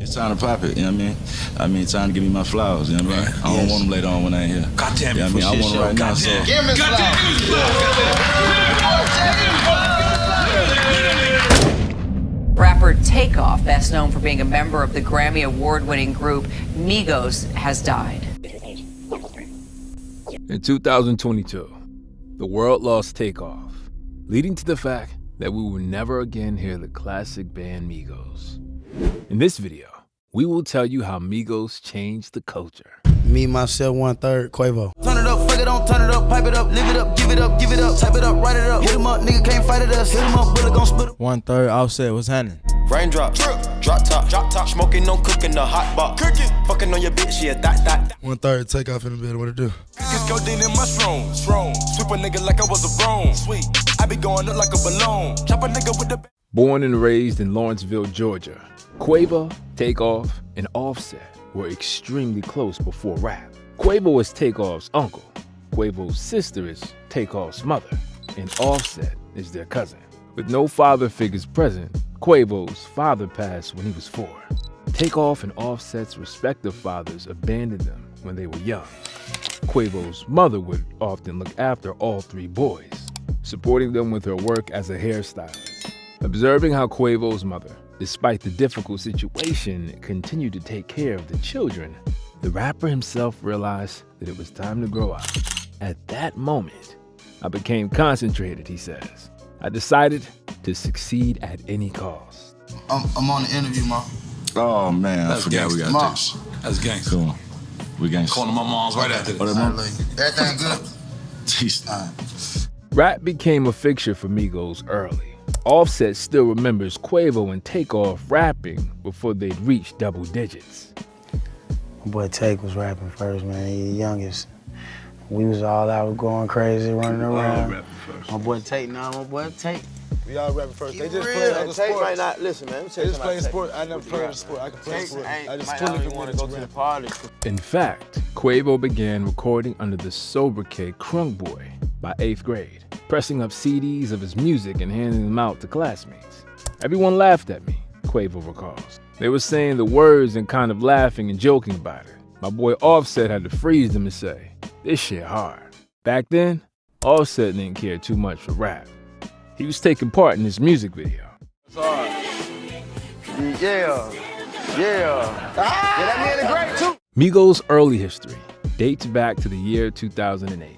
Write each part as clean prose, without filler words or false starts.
It's time to pop it, you know what I mean? Time to give me my flowers, you know what I mean? I don't want them later on when I ain't here. God damn it, you know what I mean? I want them right now, so. Give me flowers. Rapper Takeoff, best known for being a member of the Grammy Award-winning group MIGOS, has died. In 2022, the world lost Takeoff, leading to the fact that we will never again hear the classic band MIGOS. In this video, we will tell you how MIGOS changed the culture. Me, myself, 1/3, Quavo. Turn it up, fuck it on, turn it up, pipe it up, live it up, give it up, give it up, type it up, write it up, hit him up, nigga can't fight it us, hit him up, bullet gon' split 1/3, Offset, what's happening? Raindrop, drop top, smoking, no cooking, the hot box, fucking on your bitch, yeah, that. 1/3, Takeoff in the bed, what it do? Cause codeine in mushrooms, sweep a nigga like I was a broom, sweet, I be going up like a balloon, chop a nigga with the. Born and raised in Lawrenceville, Georgia, Quavo, Takeoff, and Offset were extremely close before rap. Quavo is Takeoff's uncle, Quavo's sister is Takeoff's mother, and Offset is their cousin. With no father figures present, Quavo's father passed when he was 4. Takeoff and Offset's respective fathers abandoned them when they were young. Quavo's mother would often look after all 3 boys, supporting them with her work as a hairstylist. Observing how Quavo's mother, despite the difficult situation, continued to take care of the children, the rapper himself realized that it was time to grow up. At that moment, I became concentrated, he says. I decided to succeed at any cost. I'm on the interview, Ma. Oh, man, I forgot we got Ma. this. That's gangster. Come on. We gangster. Calling my mom's right after this. Everything good? Jeez. Rap became a fixture for MIGOS early. Offset still remembers Quavo and Takeoff rapping before they'd reach double digits. My boy Take was rapping first, man. He the youngest. We was all out going crazy, running around. My boy Take, We all rapping first. They just real. play other Take sports. might not listen, man. They just play sport. I never played a sport. I can play sport. I just fully want to go to the party. In fact, Quavo began recording under the sobriquet Crunk Boy by 8th grade, pressing up CDs of his music and handing them out to classmates. Everyone laughed at me, Quavo recalls. They were saying the words and kind of laughing and joking about it. My boy Offset had to freeze them and say, "This shit hard." Back then, Offset didn't care too much for rap. He was taking part in this music video. That man is great too. MIGOS' early history dates back to the year 2008.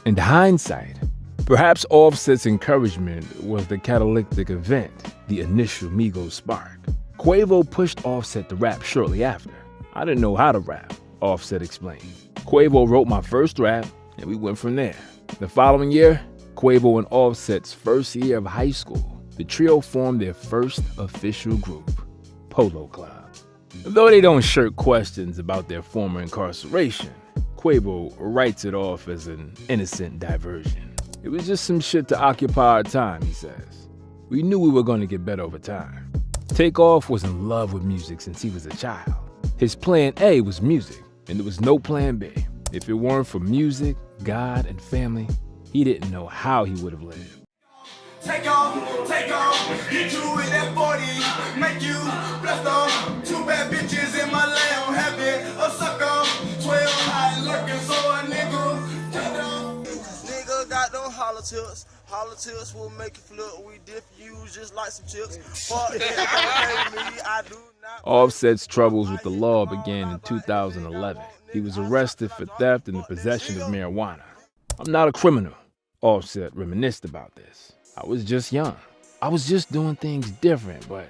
In hindsight, perhaps Offset's encouragement was the catalytic event, the initial MIGOS spark. Quavo pushed Offset to rap shortly after. I didn't know how to rap, Offset explained. Quavo wrote my first rap, and we went from there. The following year, Quavo and Offset's first year of high school, the trio formed their first official group, Polo Club. Though they don't shirk questions about their former incarceration, Quavo writes it off as an innocent diversion. It was just some shit to occupy our time, he says. We knew we were going to get better over time. Takeoff was in love with music since he was a child. His plan A was music, and there was no plan B. If it weren't for music, God, and family, he didn't know how he would have lived. Take off, get you with that 40, make you blessed on 2 bad bitches in my lamb, happy a sucker, 12 high lurking, so a nigga got them hollow tips will make you flip, we dip you just like some chips, fuck that, me, I do not. Offset's troubles with the law began in 2011. He was arrested for theft and the possession of marijuana. I'm not a criminal, Offset reminisced about this. I was just young. I was just doing things different, but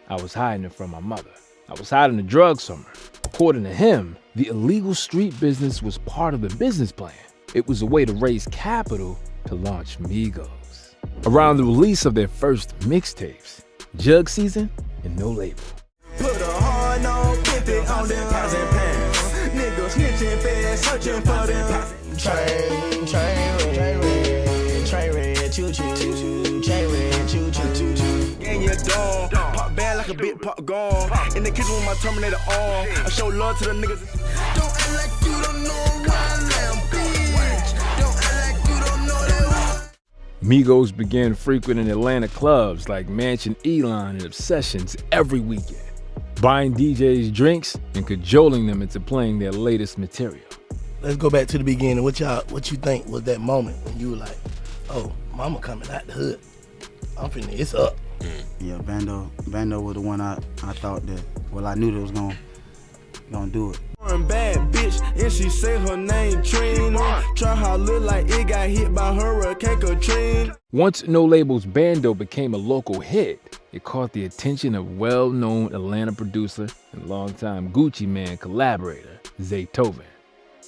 I was hiding it from my mother. I was hiding the drugs from her. According to him, the illegal street business was part of the business plan. It was a way to raise capital to launch MIGOS. Around the release of their first mixtapes, Jug Season and No Label. Put a hard no pipit on them pots and pans. Niggas snitching fast, searching for them. Train red, choo-choo, train red, choo-choo. Gang your dog, pop bad like a big pop gone. In the kitchen with my Terminator on, I show love to the niggas. Don't act like you don't know where I am, bitch. Don't act like you don't know that. MIGOS began frequenting Atlanta clubs like Mansion Elon and Obsessions every weekend. buying DJs drinks and cajoling them into playing their latest material. Let's go back to the beginning. What you think was that moment when you were like, oh, mama coming out the hood. It's up. Yeah, Bando was the one I thought that, well, I knew that was gonna do it. Bad bitch, and she say her name Trina. Try how look like it got hit by Hurricane Katrina. Once No Label's Bando became a local hit, it caught the attention of well-known Atlanta producer and longtime Gucci Mane collaborator, Zaytoven.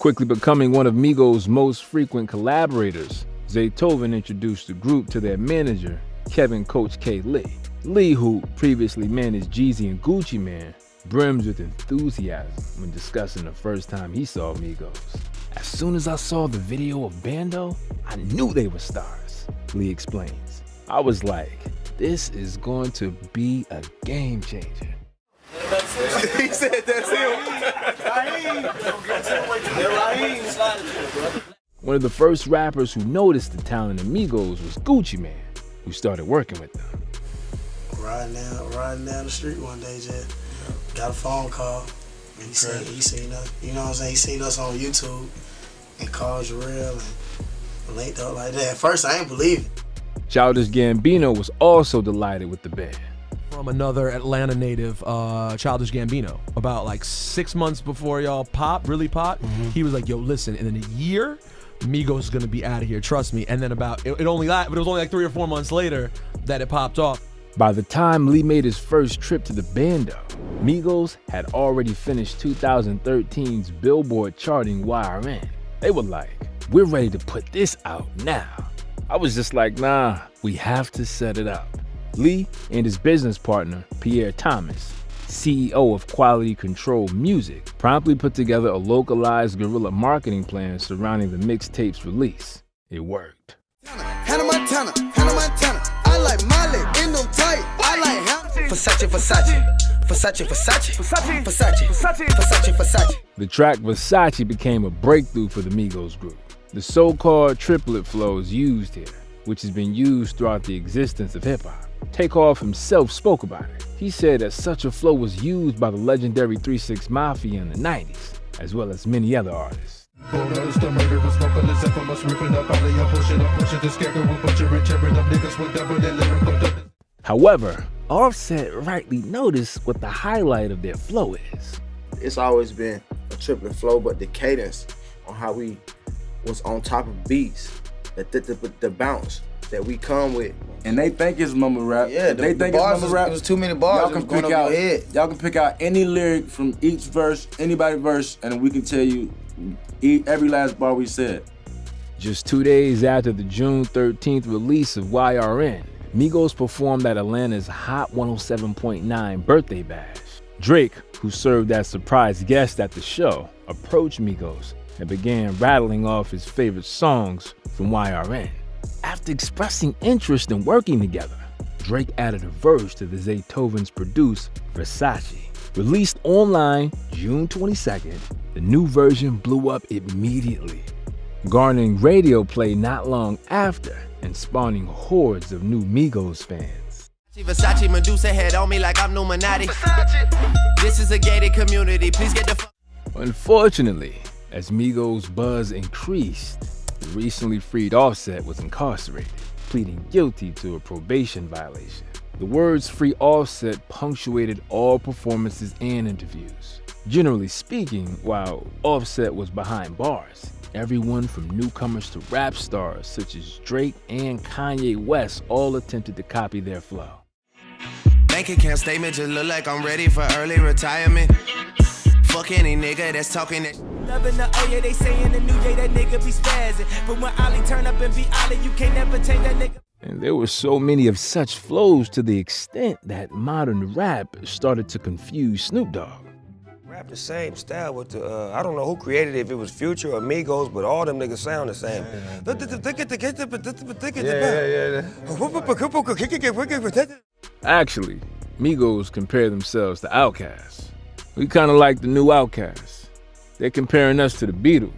Quickly becoming one of Migos' most frequent collaborators, Zaytoven introduced the group to their manager, Kevin Coach K. Lee. Lee, who previously managed Jeezy and Gucci Mane, brims with enthusiasm when discussing the first time he saw Migos. As soon as I saw the video of Bando, I knew they were stars, Lee explains. I was like, this is going to be a game changer. He said that's him. One of the first rappers who noticed the talent of Migos was Gucci Mane, who started working with them. Riding down the street one day, just got a phone call. He seen us, you know what I'm saying? He seen us on YouTube and called Jarrell and linked up like that. At first, I ain't believe it. Childish Gambino was also delighted with the band. From another Atlanta native, Childish Gambino, about like 6 months before y'all really popped, he was like, yo, listen, in a year, Migos is gonna be out of here, trust me. And then it was only like 3 or 4 months later that it popped off. By the time Lee made his first trip to the Bando, Migos had already finished 2013's Billboard charting YRN. They were like, we're ready to put this out now. I was just like, nah, we have to set it up. Lee and his business partner, Pierre Thomas, CEO of Quality Control Music, promptly put together a localized guerrilla marketing plan surrounding the mixtape's release. It worked. Hannah Montana, I like Miley, in them tight, I like Versace. The track Versace became a breakthrough for the Migos group. The so-called triplet flow is used here, which has been used throughout the existence of hip-hop. Takeoff himself spoke about it. He said that such a flow was used by the legendary 3 6 Mafia in the 90s, as well as many other artists. However, Offset rightly noticed what the highlight of their flow is. It's always been a triplet flow, but the cadence on how we was on top of beats, the bounce that we come with. And they think it's mumble rap. Yeah, they think it's mumble rap. It was too many bars. Y'all can pick out any lyric from each verse, anybody's verse, and we can tell you every last bar we said. Just 2 days after the June 13th release of YRN, Migos performed at Atlanta's Hot 107.9 birthday bash. Drake, who served as surprise guest at the show, approached Migos and began rattling off his favorite songs from YRN. After expressing interest in working together, Drake added a verse to the Zaytoven's produced Versace. Released online June 22nd, the new version blew up immediately, garnering radio play not long after and spawning hordes of new Migos fans. Versace Medusa head on me like I'm Illuminati. This is a gated community, please get the Unfortunately, as Migos' buzz increased, the recently freed Offset was incarcerated, pleading guilty to a probation violation. The words "free Offset" punctuated all performances and interviews. Generally speaking, while Offset was behind bars, everyone from newcomers to rap stars such as Drake and Kanye West all attempted to copy their flow. bank account statement just look like I'm ready for early retirement. Fuck any nigga that's talking that. Loving the oh yeah, they saying the new day that nigga be spazzing. But when Ollie turn up and be Ollie, you can't never change that nigga. And there were so many of such flows to the extent that modern rap started to confuse Snoop Dogg. Rap the same style with the, I don't know who created it, if it was Future or Migos, but all them niggas sound the same. Actually, Migos compare themselves to Outkast. We kind of like the new Outkast. They're comparing us to the Beatles.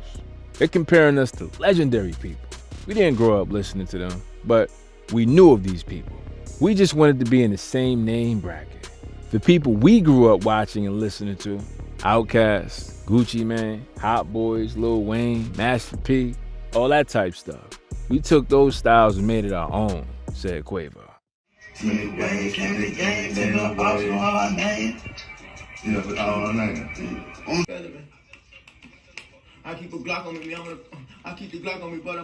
They're comparing us to legendary people. We didn't grow up listening to them, but we knew of these people. We just wanted to be in the same name bracket. The people we grew up watching and listening to, Outkast, Gucci Mane, Hot Boys, Lil Wayne, Master P, all that type stuff. We took those styles and made it our own, said Quavo. I keep a Glock on me, I keep the Glock on me, but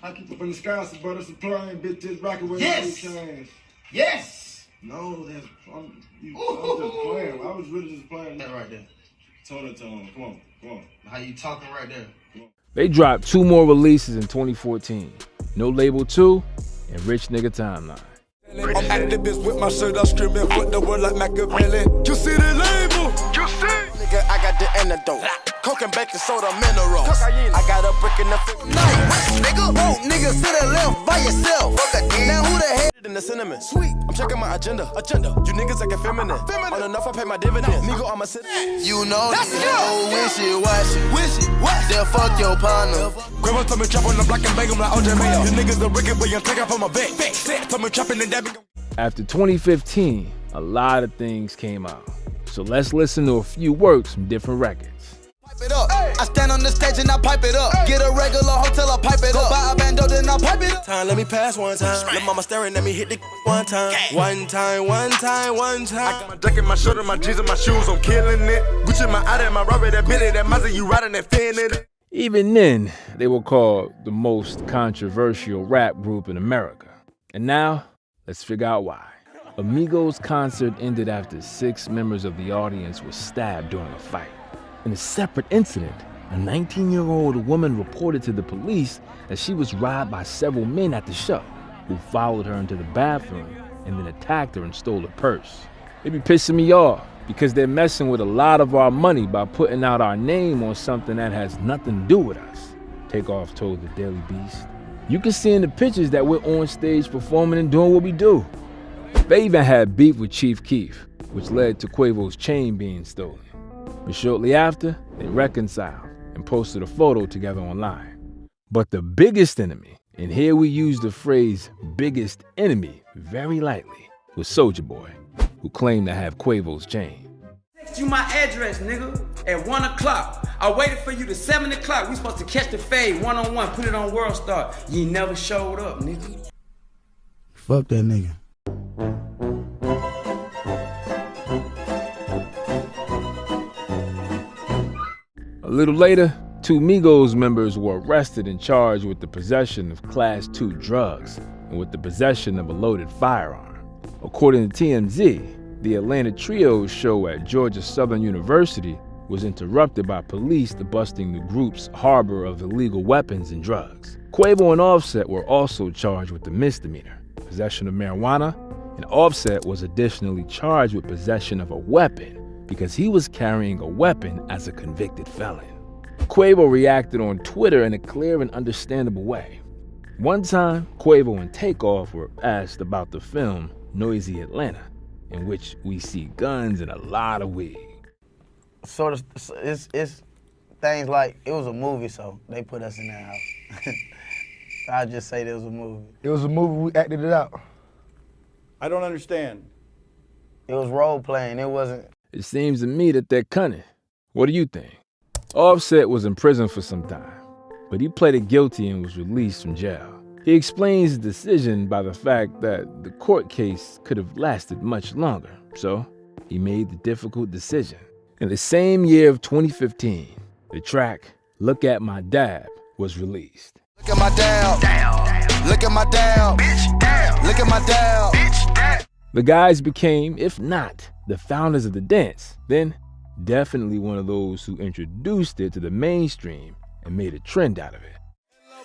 I keep it in the sky, so brother supplying bitches rocking with me. Yes! No, I'm just playing. I was really just playing that right there. Tone to tone. Come on. How you talking right there? They dropped 2 more releases in 2014. No Label 2 and Rich Nigga Timeline. I'm activist with my shirt up, screaming, put the word like Machiavelli. You see the label? You see? Nigga, I got the antidote. Coke and baking soda minerals. I got a brick in the night. Nigga, won't niggas sit and left by yourself. Now who the hell in the cinnamon? Sweet. I'm checking my agenda. You niggas acting feminine. On enough, I pay my dividends. Migo, I'm a citizen. You know, wish it. Then fuck your partner. Grandma told me trap on the block and bang him like OJ Mayo. You niggas are wicked, but you take off on my back. Told me trapping and dabbing. After 2015, a lot of things came out. So let's listen to a few works from different records. Pipe it up. I stand on the stage and I pipe it up. Get a regular hotel, I pipe it up. Go buy a bando, then I pipe it up. Time, let me pass one time. Let mama staring at me, hit the one time. One time. I got my jacket, my shirt, and my jeans and my shoes, I'm killing it. Gucci, my Audi, my Robert, that Billy, that Mazda, you riding that fin in it. Even then, they were called the most controversial rap group in America. And now, let's figure out why. A MIGOS concert ended after 6 members of the audience were stabbed during a fight. In a separate incident, a 19-year-old woman reported to the police that she was robbed by several men at the show, who followed her into the bathroom and then attacked her and stole her purse. They be pissing me off because they're messing with a lot of our money by putting out our name on something that has nothing to do with us, Takeoff told the Daily Beast. You can see in the pictures that we're on stage performing and doing what we do. They even had beef with Chief Keef, which led to Quavo's chain being stolen. But shortly after, they reconciled and posted a photo together online. But the biggest enemy, and here we use the phrase biggest enemy very lightly, was Soulja Boy, who claimed to have Quavo's chain. Text you my address, nigga, at 1 o'clock. I waited for you to 7 o'clock. We supposed to catch the fade one-on-one, put it on World Star. You never showed up, nigga. Fuck that nigga. A little later, 2 MIGOS members were arrested and charged with the possession of Class 2 drugs and with the possession of a loaded firearm. According to TMZ, the Atlanta Trio's show at Georgia Southern University was interrupted by police busting the group's harbor of illegal weapons and drugs. Quavo and Offset were also charged with the misdemeanor, possession of marijuana, and Offset was additionally charged with possession of a weapon because he was carrying a weapon as a convicted felon. Quavo reacted on Twitter in a clear and understandable way. One time, Quavo and Takeoff were asked about the film Noisy Atlanta, in which we see guns and a lot of weed. Sort of, it's things like, it was a movie, so they put us in that house. I'll just say it was a movie. It was a movie, we acted it out. I don't understand. It was role playing, it wasn't. It seems to me that they're cunning. What do you think? Offset was in prison for some time, but he pleaded guilty and was released from jail. He explains his decision by the fact that the court case could have lasted much longer, so he made the difficult decision. In the same year of 2015, the track Look at My Dab was released. Look at my dab. Look at my dab. Bitch, look at my dab. Bitch, The guys became, if not the founders of the dance, then definitely one of those who introduced it to the mainstream and made a trend out of it.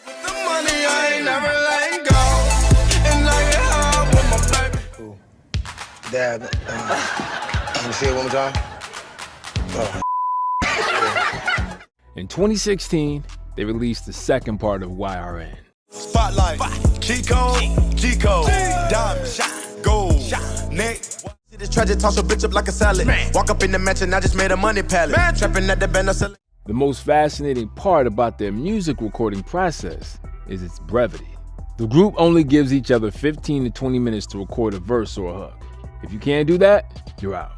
the money, I ain't never letting go. And I get hard with my baby. Cool. Dab. Let me see it one more time. In 2016, they released the second part of YRN. Spotlight, G-Code, Diamond, shot, gold, neck. See this tragic, toss a bitch up like a salad. Walk up in the mansion, I just made a money pallet. Trapping at the band, selling. The most fascinating part about their music recording process is its brevity. The group only gives each other 15 to 20 minutes to record a verse or a hook. If you can't do that, you're out.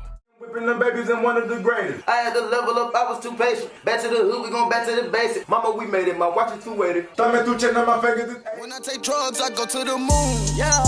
And them babies in one of the greatest. I had to level up, I was too patient. Back to the hood, we gon' back to the basics. Mama, we made it, my watch is too weighted. Thumbing through, checking on my fingers. When I take drugs, I go to the moon. Yeah,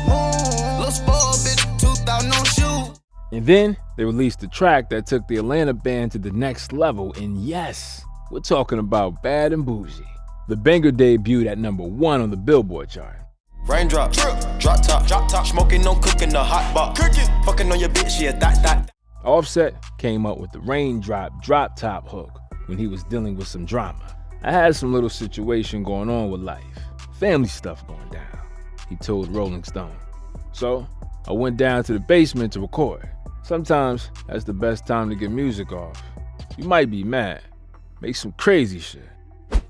moon. Little spoiled bitch, 2,000 on shoes. And then they released a track that took the Atlanta band to the next level. And yes, we're talking about Bad and Bougie. The banger debuted at #1 on the Billboard chart. Raindrop, drop top, smoking, no cooking, the hot box. Cooking, fucking on your bitch, yeah, that. Offset came up with the Raindrop drop top hook when he was dealing with some drama. I had some little situation going on with life, family stuff going down, he told Rolling Stone. So I went down to the basement to record. Sometimes that's the best time to get music off. You might be mad, make some crazy shit.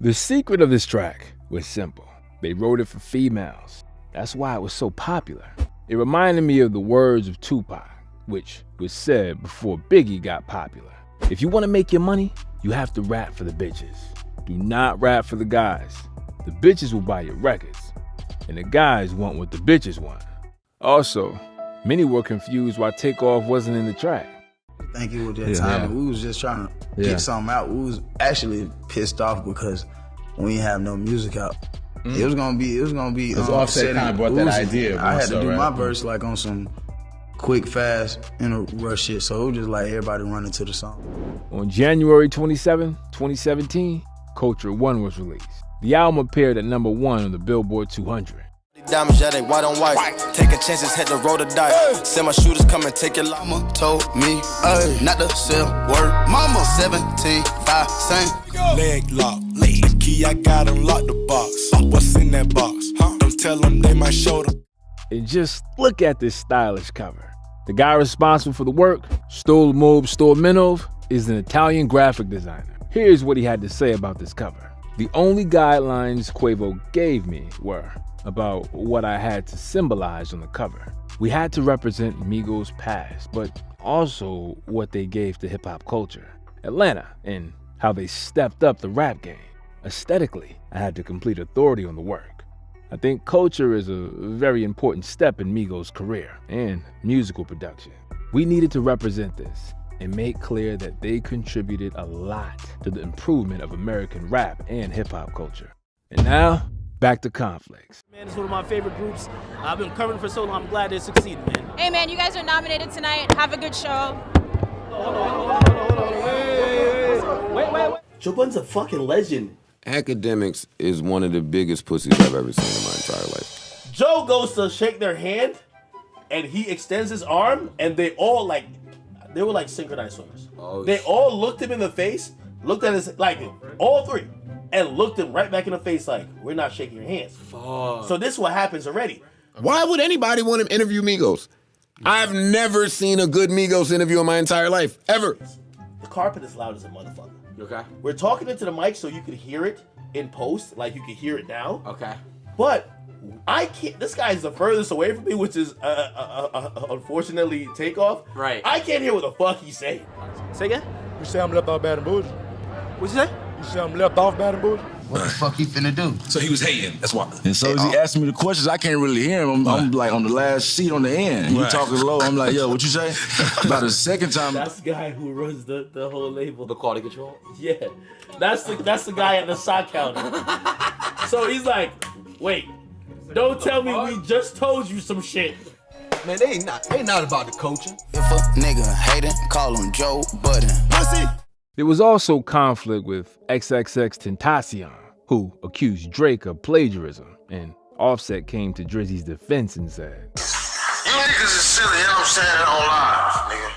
The secret of this track was simple. They wrote it for females. That's why it was so popular. It reminded me of the words of Tupac, which was said before Biggie got popular. If you want to make your money, you have to rap for the bitches. Do not rap for the guys. The bitches will buy your records, and the guys want what the bitches want. Also, many were confused why Takeoff wasn't in the track. I think it was that time that we was just trying to get something out. We was actually pissed off because we didn't have no music out. It was gonna be. Because Offset kind of brought that idea. I had to do my verse like on some quick, fast, in a rush shit. So it was just like everybody running to the song. On January 27, 2017, Culture 1 was released. The album appeared at #1 on the Billboard 200. Diamonds, yeah, they white on white. Taking chances, had to roll the dice. Send my shooters come and take your llama. Told me, not to sell word. Mama, 17, 5, same. Leg lock, key, I got unlock the box. What's in that box? Don't tell them they might show them. And just look at this stylish cover. The guy responsible for the work, Stolminov, is an Italian graphic designer. Here's what he had to say about this cover. The only guidelines Quavo gave me were about what I had to symbolize on the cover. We had to represent MIGOS' past, but also what they gave to hip-hop culture, Atlanta, and how they stepped up the rap game. Aesthetically, I had to complete authority on the work. I think culture is a very important step in MIGOS' career and musical production. We needed to represent this and make clear that they contributed a lot to the improvement of American rap and hip-hop culture. And now, back to Conflicts. Man, it's one of my favorite groups. I've been covering for so long. I'm glad they succeeded, man. Hey, man, you guys are nominated tonight. Have a good show. Wait. Joe Budden's a fucking legend. Academics is one of the biggest pussies I've ever seen in my entire life. Joe goes to shake their hand, and he extends his arm, and they were like synchronized swimmers. They all looked him in the face, looked at his, like, all three, and looked him right back in the face like, we're not shaking your hands. Fuck. So this is what happens already. Why would anybody want to interview Migos? I've never seen a good Migos interview in my entire life, ever. The carpet is loud as a motherfucker. Okay. We're talking into the mic so you could hear it in post, like you can hear it now. Okay. But I can't, this guy is the furthest away from me, which is unfortunately Takeoff. Right. I can't hear what the fuck he's saying. Say again? You say I'm left off Bad and Bougie? What'd you say? You say I'm left off Bad and Bougie? What the fuck he finna do? So he was hating, that's why. And so as he asking me the questions, I can't really hear him. I'm like on the last seat on the end. He talking low. I'm like, yo, what you say? About the second time. That's the guy who runs the whole label. The quality control? Yeah. That's the guy at the sock counter. So he's like, wait, don't tell me we just told you some shit. Man, they ain't not about the coaching. If a nigga hatin', call him Joe Budden. Pussy! There was also conflict with XXXTentacion, who accused Drake of plagiarism, and Offset came to Drizzy's defense and said, You niggas is silly, you know what I'm saying, on live, nigga.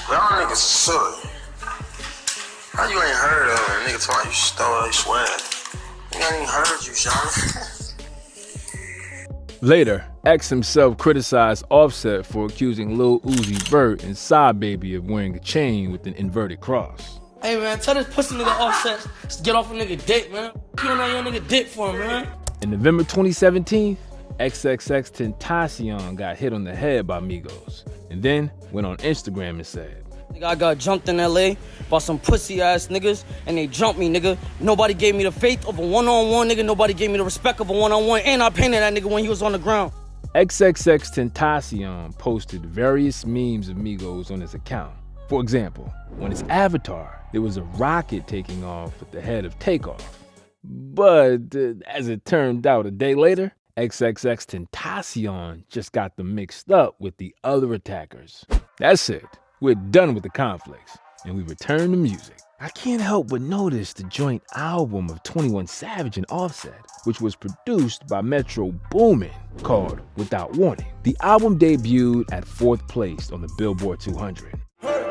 Y'all niggas is silly. How you ain't heard of it? Nigga told you stole it, swag. You ain't even heard you, Sean. Later, X himself criticized Offset for accusing Lil Uzi Vert and Psy Baby of wearing a chain with an inverted cross. Hey man, tell this pussy nigga Offset to get off a nigga dick, man. You don't know your nigga dick for him, man. In November 2017, XXXTentacion got hit on the head by Migos, and then went on Instagram and said, Nigga, I got jumped in LA by some pussy ass niggas, and they jumped me, nigga. Nobody gave me the faith of a one-on-one, nigga. Nobody gave me the respect of a one-on-one, and I painted that nigga when he was on the ground. XXXTentacion posted various memes of Migos on his account. For example, on his avatar, there was a rocket taking off with the head of Takeoff. But as it turned out a day later, XXXTentacion just got them mixed up with the other attackers. That's it. We're done with the conflicts, and we return to music. I can't help but notice the joint album of 21 Savage and Offset, which was produced by Metro Boomin, called Without Warning. The album debuted at 4th place on the Billboard 200.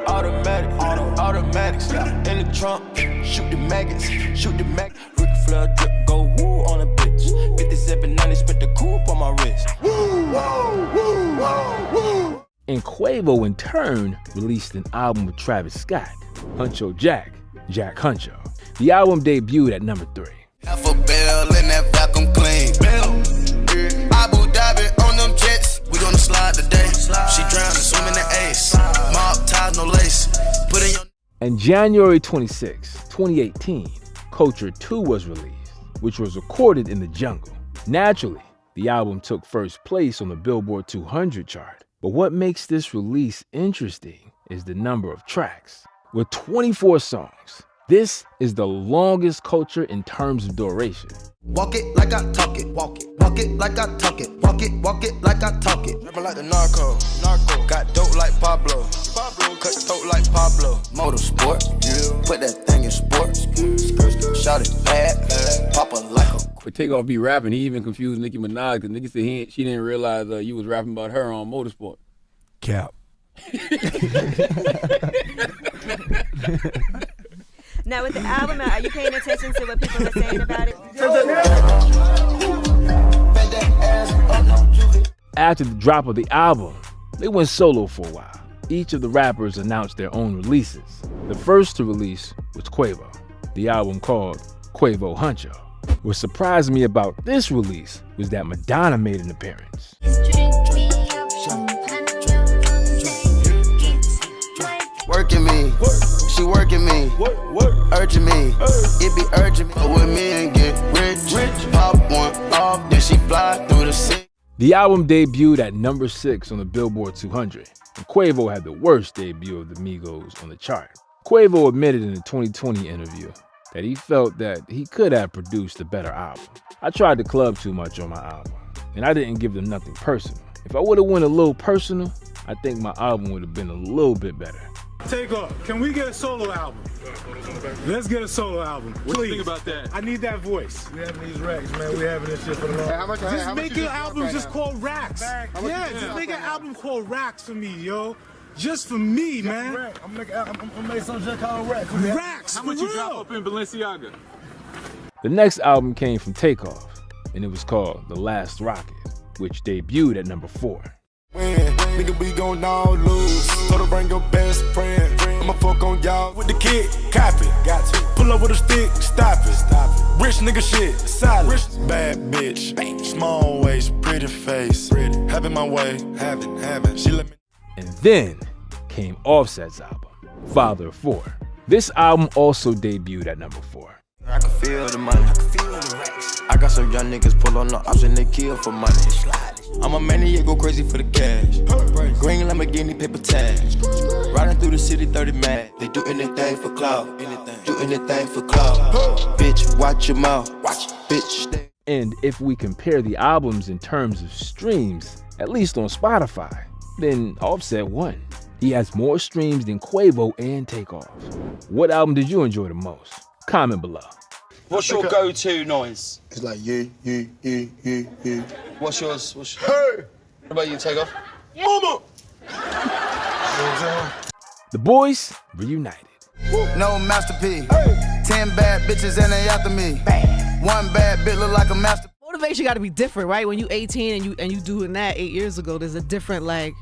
Automatics, in the trunk, shoot the maggots, shoot the mag. Ric Flair drip, go woo on a bitch. 5790, spent the coupe on my wrist. Woo, woo, woo, woo, woo. And Quavo, in turn, released an album with Travis Scott, Huncho Jack Huncho. The album debuted at number 3. Half a bell in that vacuum clean. Abu Dhabi on them jets, we gonna slide today. She drowned and swim in the ace. Mob ties, no lace. Put in your. And January 26, 2018, Culture 2 was released, which was recorded in the jungle. Naturally, the album took 1st place on the Billboard 200 chart. But what makes this release interesting is the number of tracks. With 24 songs, this is the longest Culture in terms of duration. Walk it like I talk it, walk it like I talk it, walk it like I talk it. Rapping like the narco, got dope like Pablo, cut throat like Pablo. Motorsport, put that thing in sports, shout it bad, pop a like a. For Takeoff be rapping, he even confused Nicki Minaj because Nicki said she didn't realize you was rapping about her on Motorsport. Cap. Now with the album, are you paying attention to what people are saying about it? After the drop of the album, they went solo for a while. Each of the rappers announced their own releases. The first to release was Quavo, the album called Quavo Huncho. What surprised me about this release was that Madonna made an appearance. Working me, she working me, urging me, it be urging me. With me and get rich, pop one off, then she fly through the city. The album debuted at number 6 on the Billboard 200, and Quavo had the worst debut of the Migos on the chart. Quavo admitted in a 2020 interview that he felt that he could have produced a better album. I tried to club too much on my album, and I didn't give them nothing personal. If I would have went a little personal, I think my album would have been a little bit better. Takeoff, can we get a solo album? Let's get a solo album. What do you think about that? I need that voice. We having these racks, man. We having this shit for the long. Just make an album just called Racks. Yeah, just make an album called Racks for me, yo. Just for me, man. I'm gonna make some just called Racks. Racks, how much you drop up in Balenciaga? The next album came from Takeoff, and it was called The Last Rocket, which debuted at number 4. Nigga, we gon' all lose. Told her bring your best friend. I'ma fuck on y'all with the kid. Copy. Got to. Pull up with a stick. Stop it. Rich nigga shit. Silent. Bad bitch. Small waist. Pretty face. Having my way. Having. She let me. And then came Offset's album, Father of 4. This album also debuted at number 4. I can feel the money. I got some young niggas pull on the ops and they kill for money. I'm a maniac, go crazy for the cash. Green Lamborghini, paper tags. Riding through the city, 30 mad. They do anything for clout. Do anything for clout. Bitch, watch your mouth. Bitch, stay. And if we compare the albums in terms of streams, at least on Spotify, then Offset won. He has more streams than Quavo and Takeoff. What album did you enjoy the most? Comment below. What's your go-to noise? It's like yeah. What's yours? Hey! What about you, Takeoff? Mama! The boys reunited. No masterpiece. 10 bad bitches and they after me. One bad bitch look like a master. Motivation got to be different, right? When you 18 and you doing that 8 years ago, there's a different like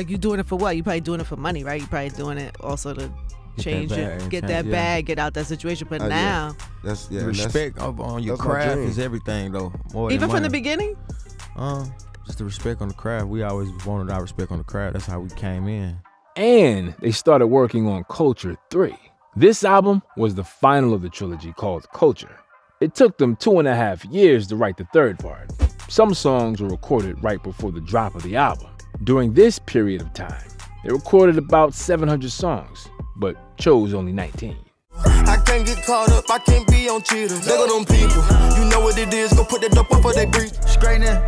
you doing it for what? You probably doing it for money, right? You probably doing it also to change it, get that bag, get out that situation. But now, that's respect on your craft is everything though. More even than from the beginning. Just the respect on the craft. We always wanted our respect on the craft. That's how we came in. And they started working on Culture 3. This album was the final of the trilogy called Culture. It took them 2.5 years to write the third part. Some songs were recorded right before the drop of the album. During this period of time, they recorded about 700 songs, but chose only 19. I can't get caught up, I can't be on cheaters. Look at them people, you know what it is, go put that dope up for they breathe. Straightening,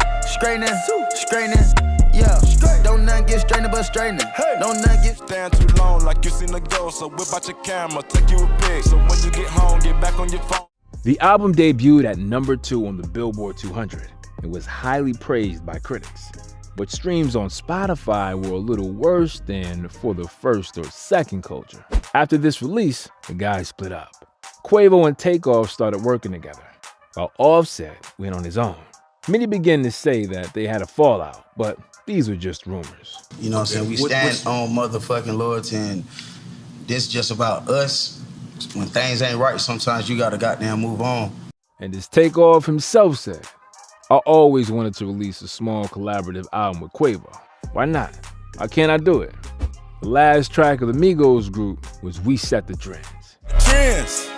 yeah. Don't nothing get straightening but straightening. Don't nothing get stand too long like you seen a ghost. So whip out your camera, take you a pic. So when you get home, get back on your phone. The album debuted at number 2 on the Billboard 200 and was highly praised by critics. But streams on Spotify were a little worse than for the first or second Culture. After this release, the guys split up. Quavo and Takeoff started working together, while Offset went on his own. Many begin to say that they had a fallout, but these were just rumors. You know what I'm saying? We stand on motherfucking loyalty, and this just about us. When things ain't right, sometimes you gotta goddamn move on. And as Takeoff himself said, I always wanted to release a small collaborative album with Quavo. Why not? Why can't I do it? The last track of the MIGOS group was We Set the Trends. Trends,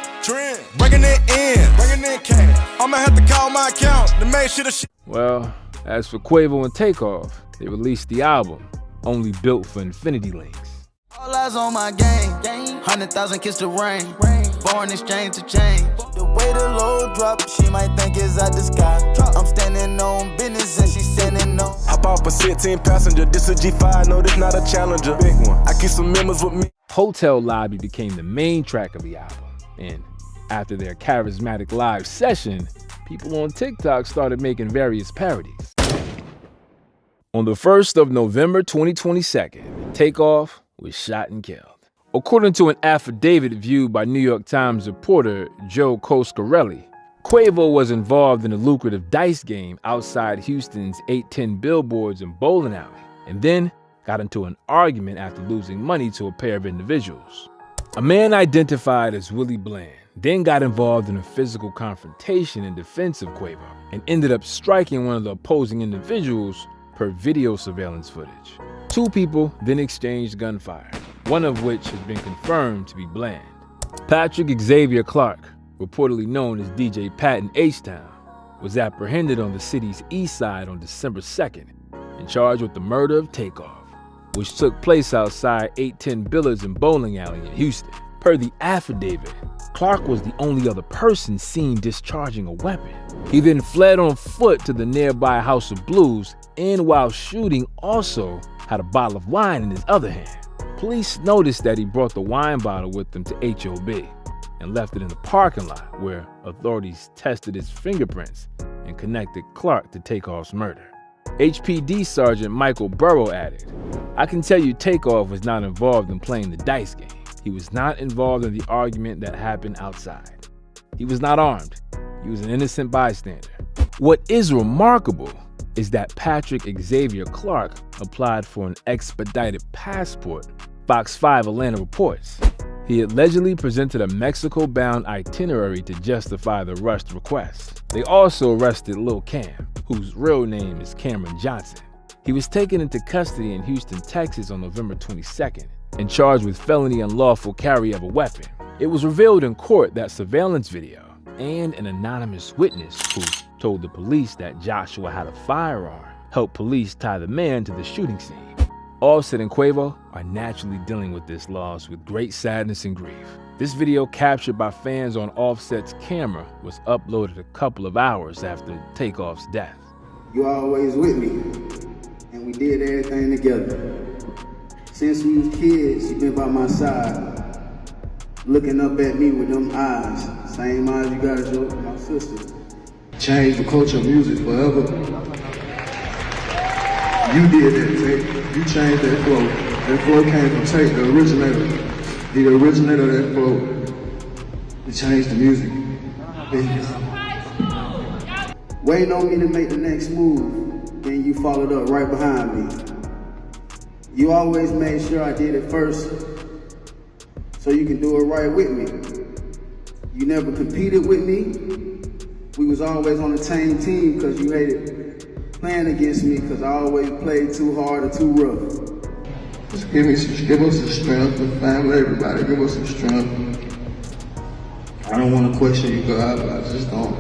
bringing it in cash. I'ma have to call my account to make sure the shit. Well, as for Quavo and Takeoff, they released the album, only built for Infinity Links. All eyes on my game, 100,000 kiss the rain, foreign exchange to change. The way the load drop, she might think it's out the sky. I'm standing on business and she's standing on. Hop off a 16 passenger, this a G5, no, this not a Challenger. Big one, I keep some members with me. Hotel Lobby became the main track of the album, and after their charismatic live session, people on TikTok started making various parodies. On the 1st of November 2022, Takeoff was shot and killed. According to an affidavit viewed by New York Times reporter Joe Coscarelli, Quavo was involved in a lucrative dice game outside Houston's 810 Billboards and bowling alley, and then got into an argument after losing money to a pair of individuals. A man identified as Willie Bland then got involved in a physical confrontation in defense of Quavo and ended up striking one of the opposing individuals per video surveillance footage. 2 people then exchanged gunfire, one of which has been confirmed to be Bland. Patrick Xavier Clark, reportedly known as DJ Pat in H-Town, was apprehended on the city's east side on December 2nd and charged with the murder of Takeoff, which took place outside 810 Billards and Bowling Alley in Houston. Per the affidavit, Clark was the only other person seen discharging a weapon. He then fled on foot to the nearby House of Blues and while shooting also had a bottle of wine in his other hand. Police noticed that he brought the wine bottle with him to HOB and left it in the parking lot where authorities tested his fingerprints and connected Clark to Takeoff's murder. HPD Sergeant Michael Burrow added, "I can tell you Takeoff was not involved in playing the dice game. He was not involved in the argument that happened outside. He was not armed. He was an innocent bystander." What is remarkable is that Patrick Xavier Clark applied for an expedited passport, Fox 5 Atlanta reports. He allegedly presented a Mexico-bound itinerary to justify the rushed request. They also arrested Lil Cam, whose real name is Cameron Johnson. He was taken into custody in Houston, Texas on November 22nd and charged with felony unlawful carry of a weapon. It was revealed in court that surveillance video and an anonymous witness who told the police that Joshua had a firearm helped police tie the man to the shooting scene. Offset and Quavo are naturally dealing with this loss with great sadness and grief. This video, captured by fans on Offset's camera, was uploaded a couple of hours after Takeoff's death. You always with me, and we did everything together. Since we was kids, you been by my side, looking up at me with them eyes, same eyes you got as my sister. Changed the culture of music forever. You did that, Tate. You changed that flow. That flow came from Tate, the originator. The originator of that flow. It changed the music business. Waiting on me to make the next move, then you followed up right behind me. You always made sure I did it first, so you can do it right with me. You never competed with me. We was always on the same team because you hated playing against me because I always played too hard or too rough. Just give us some strength, the family, everybody, give us some strength. I don't want to question you, God, but I just don't.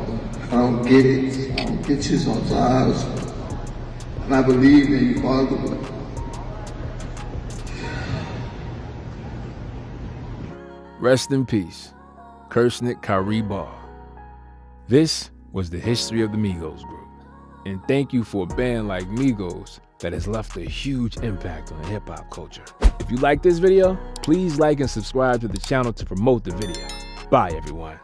I don't get it. I don't get you sometimes. And I believe in you, Father. Rest in peace, Kersnick Kyrie Ball. This was the history of the Migos group. And thank you for a band like Migos that has left a huge impact on hip-hop culture. If you like this video, please like and subscribe to the channel to promote the video. Bye, everyone.